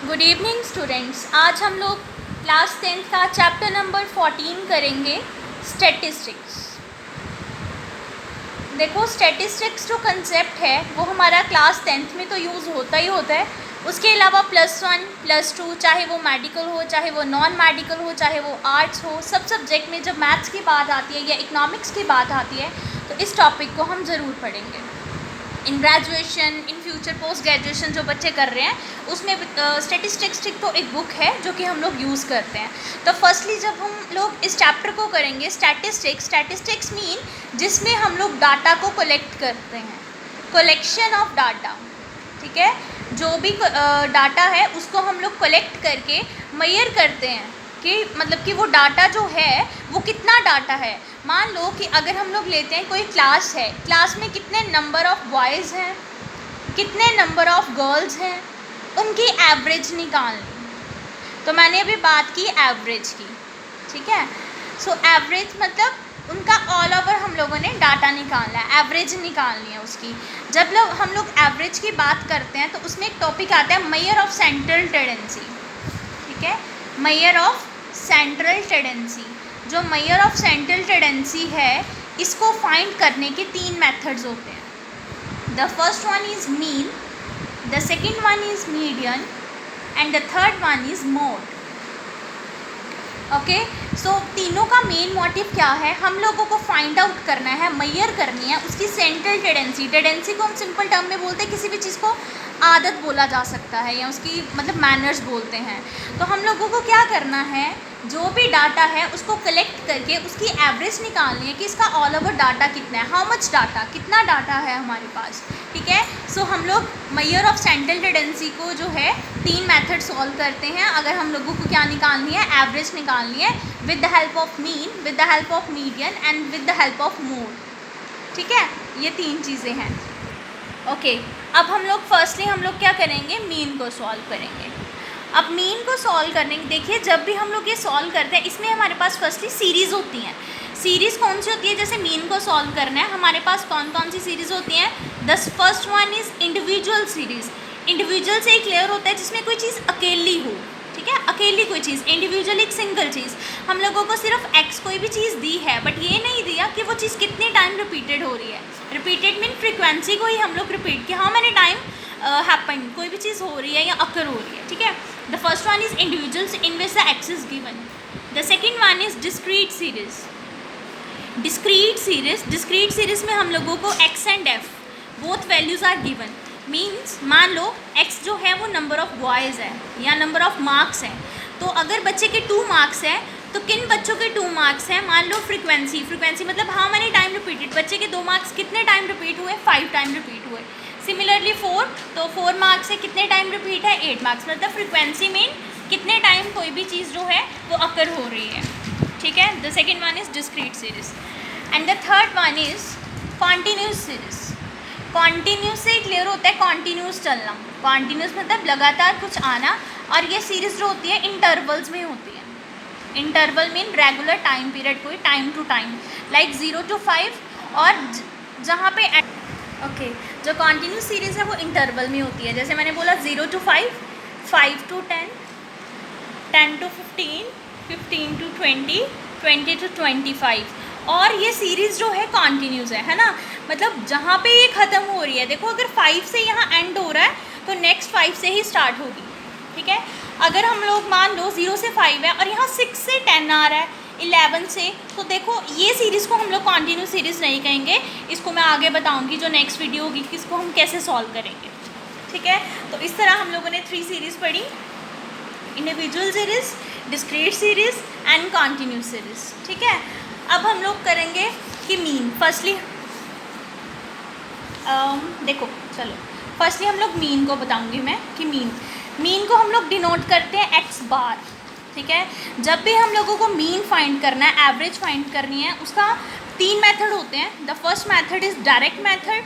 Good evening students. आज हम लोग क्लास 10th का चैप्टर नंबर 14 करेंगे, स्टैटिस्टिक्स। देखो, स्टैटिस्टिक्स जो कंसेप्ट है वो हमारा क्लास 10th में तो यूज़ होता ही होता है। उसके अलावा +1 +2, चाहे वो मेडिकल हो, चाहे वो नॉन मेडिकल हो, चाहे वो आर्ट्स हो, सब सब्जेक्ट में जब मैथ्स की बात आती है या इकोनॉमिक्स की बात आती है तो इस टॉपिक को हम ज़रूर पढ़ेंगे। In graduation, in future post graduation जो बच्चे कर रहे हैं उसमें स्टैटिस्टिक्स तो एक बुक है जो कि हम लोग यूज़ करते हैं। तो फर्स्टली जब हम लोग इस चैप्टर को करेंगे स्टैटिस्टिक्स मीन जिसमें हम लोग डाटा को कलेक्ट करते हैं, कलेक्शन ऑफ डाटा। ठीक है, जो भी डाटा है उसको हम लोग कलेक्ट करके मेजर करते हैं कि मतलब कि वो डाटा जो है वो कितना डाटा है। मान लो कि अगर हम लोग लेते हैं कोई क्लास है, क्लास में कितने नंबर ऑफ़ बॉयज़ हैं, कितने नंबर ऑफ़ गर्ल्स हैं, उनकी एवरेज निकालनी। तो मैंने अभी बात की एवरेज की, ठीक है। सो एवरेज मतलब उनका ऑल ओवर हम लोगों ने डाटा निकालना है, एवरेज निकालनी है उसकी। जब हम लोग एवरेज की बात करते हैं तो उसमें एक टॉपिक आता है मेजर ऑफ सेंट्रल टेंडेंसी। ठीक है, मेजर ऑफ सेंट्रल टेंडेंसी। जो मेजर ऑफ सेंट्रल टेंडेंसी है इसको फाइंड करने के 3 मेथड्स होते हैं। The first one is mean, the second one is median and the third one is mode. Okay, so तीनों का मेन मोटिव क्या है, हम लोगों को फाइंड आउट करना है, मेजर करनी है उसकी सेंट्रल टेंडेंसी। टेंडेंसी को हम सिंपल टर्म में बोलते हैं, किसी भी चीज़ को आदत बोला जा सकता है या उसकी मतलब मैनर्स बोलते हैं। तो हम लोगों को क्या करना है, जो भी डाटा है उसको कलेक्ट करके उसकी एवरेज निकालनी है कि इसका ऑल ओवर डाटा कितना है, हाउ मच डाटा, कितना डाटा है हमारे पास। ठीक है, सो हम लोग मेजर ऑफ सेंट्रल टेंडेंसी को जो है 3 मेथड सॉल्व करते हैं। अगर हम लोगों को क्या निकालनी है, एवरेज निकालनी है with the help of mean, with the help of median and with the help of mode. ठीक है, ये 3 चीज़ें हैं। ओके, अब हम लोग फर्स्टली हम लोग क्या करेंगे, मीन को सॉल्व करेंगे। अब मीन को सॉल्व करने की देखिए, जब भी हम लोग ये सॉल्व करते हैं इसमें हमारे पास फर्स्टली सीरीज़ होती हैं। सीरीज़ कौन सी होती है, जैसे मीन को सॉल्व करना है हमारे पास कौन कौन सी सीरीज़ होती हैं। The first one is individual series. Individual से ही क्लियर होता है जिसमें कोई चीज़ अकेली हो। ठीक है, अकेली कोई चीज़, इंडिविजुअल एक सिंगल चीज़। हम लोगों को सिर्फ एक्स कोई भी चीज़ दी है बट ये नहीं दिया कि वो चीज़ कितने टाइम रिपीटेड हो रही है। रिपीटेड मीन फ्रिक्वेंसी को ही हम लोग रिपीट कि हाउ मेनी टाइम हैपन, कोई भी चीज़ हो रही है या अकर हो रही है। ठीक है, the first one is individuals in which the X is given. The second one is discrete series. Discrete series में हम लोगों को X and F both values are given. Means मान लो x जो है वो नंबर ऑफ़ बॉयज़ है या नंबर ऑफ़ मार्क्स है। तो अगर बच्चे के 2 मार्क्स हैं तो किन बच्चों के 2 मार्क्स हैं, मान लो फ्रीक्वेंसी मतलब हाउ मेनी टाइम रिपीटेड, बच्चे के 2 मार्क्स कितने टाइम रिपीट हुए, 5 टाइम रिपीट हुए। सिमिलरली 4, तो 4 मार्क्स से कितने टाइम रिपीट है, 8 मार्क्स। मतलब फ्रीक्वेंसी मीन कितने टाइम कोई भी चीज़ जो है वो अकर हो रही है। ठीक है, the second one is discrete series and the third one is continuous series. Continuous से क्लियर होता है कॉन्टीन्यूस चलना, कॉन्टीन्यूस मतलब लगातार कुछ आना। और ये सीरीज़ जो होती है इंटरवल्स में होती है। Interval mean regular time period, कोई time to time, like 0 to 5। और जहाँ पे ओके, जो कॉन्टीन्यूस सीरीज़ है वो इंटरवल में होती है। जैसे मैंने बोला 0 to 5, 5 to 10, 10 to 15, 15 to 20, 20 to 25। और ये सीरीज़ जो है कॉन्टीन्यूस है ना, मतलब जहाँ पे ये ख़त्म हो रही है, देखो अगर 5 से यहाँ एंड हो रहा है तो नेक्स्ट 5 से ही स्टार्ट होगी। ठीक है, अगर हम लोग मान लो 0 से 5 है और यहाँ 6 से 10 आ रहा है, 11 से, तो देखो ये सीरीज़ को हम लोग कॉन्टीन्यूस सीरीज़ नहीं कहेंगे। इसको मैं आगे बताऊँगी जो नेक्स्ट वीडियो होगी कि इसको हम कैसे सॉल्व करेंगे। ठीक है, तो इस तरह हम लोगों ने 3 सीरीज़ पढ़ी, individual series, discrete series and continuous series. ठीक है, अब हम लोग करेंगे कि मीन। फर्स्टली देखो, चलो फर्स्टली हम लोग मीन को बताऊंगी मैं कि मीन को हम लोग डिनोट करते हैं एक्स बार। ठीक है, जब भी हम लोगों को मीन फाइंड करना है, एवरेज फाइंड करनी है, उसका 3 मेथड होते हैं। The first method is direct method,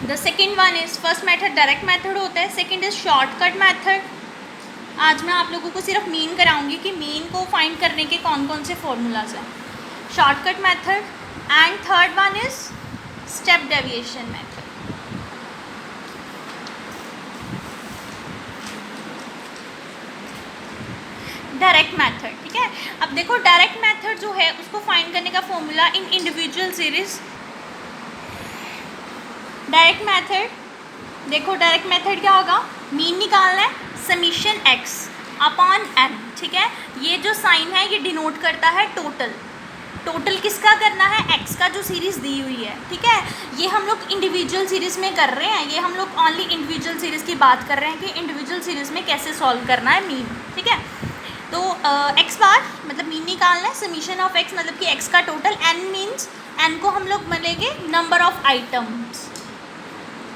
the second one is, first method direct method होता है, सेकेंड इज़ शॉर्टकट मेथड। आज मैं आप लोगों को सिर्फ मीन कराऊंगी कि मीन को फाइंड करने के कौन कौन से फॉर्मूलाज हैं, shortcut method. And third one is step deviation method. Direct method, ठीक है। अब देखो डायरेक्ट मेथड जो है उसको फाइंड करने का formula in individual series, direct method, देखो डायरेक्ट मेथड क्या होगा, मीन निकालना है, समीशन एक्स अपॉन एन, ठीक है। ये जो साइन है ये डिनोट करता है टोटल, टोटल किसका करना है, एक्स का जो सीरीज़ दी हुई है, ठीक है। ये हम लोग इंडिविजुअल सीरीज़ में कर रहे हैं, ये हम लोग ओनली इंडिविजुअल सीरीज़ की बात कर रहे हैं कि इंडिविजुअल सीरीज़ में कैसे सॉल्व करना है मीन, ठीक है। तो एक्स बार मतलब मीन निकालना है, समीशन ऑफ एक्स मतलब कि एक्स का टोटल, एन मीन्स एन को हम लोग मिलेंगे नंबर ऑफ आइटम्स,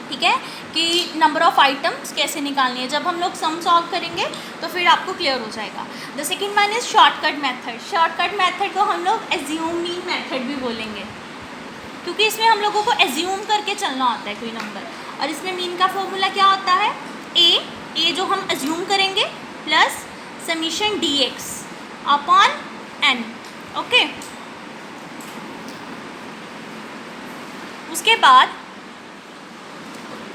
ठीक है, कि नंबर ऑफ आइटम्स कैसे निकालनी है। जब हम लोग सम सॉल्व करेंगे तो फिर आपको क्लियर हो जाएगा। The second one is shortcut method. Shortcut method को हम लोग एज्यूम मीन मेथड भी बोलेंगे, क्योंकि इसमें हम लोगों को एज्यूम करके चलना होता है कोई नंबर, और इसमें मीन का फॉर्मूला क्या होता है, ए जो हम एज्यूम करेंगे plus summation D X upon N, okay. उसके बाद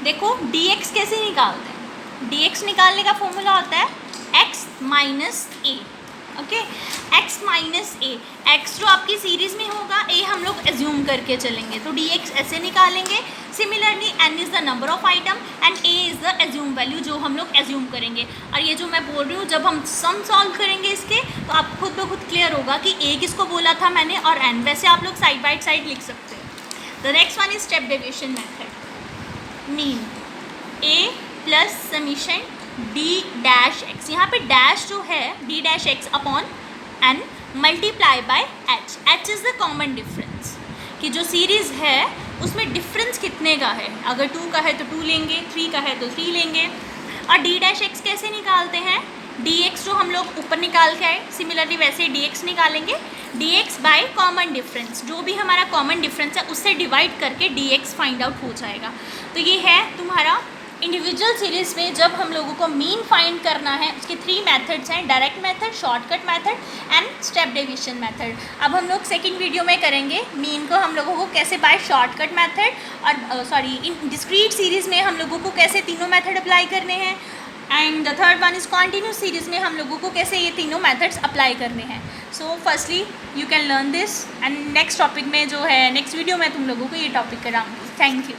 देखो dx कैसे निकालते हैं, dx निकालने का फॉर्मूला होता है x माइनस ए, ओके। x माइनस ए, x जो आपकी सीरीज़ में होगा, a हम लोग एज्यूम करके चलेंगे तो dx ऐसे निकालेंगे। Similarly n is the number of item and a is the assume value जो हम लोग एज्यूम करेंगे। और ये जो मैं बोल रही हूँ, जब हम सम सॉल्व करेंगे इसके तो आप खुद ब खुद क्लियर होगा कि a किसको बोला था मैंने और n, वैसे आप लोग साइड बाई साइड लिख सकते हैं। The next one is step deviation method. Mean a plus summation d dash x, यहाँ पे डैश जो है d dash x upon n multiply by h, h is the common difference, कि जो series है उसमें डिफरेंस कितने का है, अगर 2 का है तो 2 लेंगे, 3 का है तो 3 लेंगे। और d डैश x कैसे निकालते हैं, dx जो हम लोग ऊपर निकाल के आए, सिमिलरली वैसे dx निकालेंगे, dx बाय कॉमन डिफरेंस, जो भी हमारा कॉमन डिफरेंस है उससे डिवाइड करके dx फाइंड आउट हो जाएगा। तो ये है तुम्हारा इंडिविजुअल सीरीज़ में जब हम लोगों को मीन फाइंड करना है, उसके 3 मेथड्स हैं, direct method, shortcut method and step deviation method. अब हम लोग सेकंड वीडियो में करेंगे मीन को हम लोगों को कैसे बाय शॉर्टकट मेथड और इन डिस्क्रीट सीरीज़ में हम लोगों को कैसे तीनों मेथड अप्लाई करने हैं, and the third one is continuous series में हम लोगों को कैसे ये तीनों मेथड्स अप्लाई करने हैं। So firstly you can learn this, and next topic में जो है नेक्स्ट वीडियो में तुम लोगों को ये टॉपिक कराऊंगी। Thank you.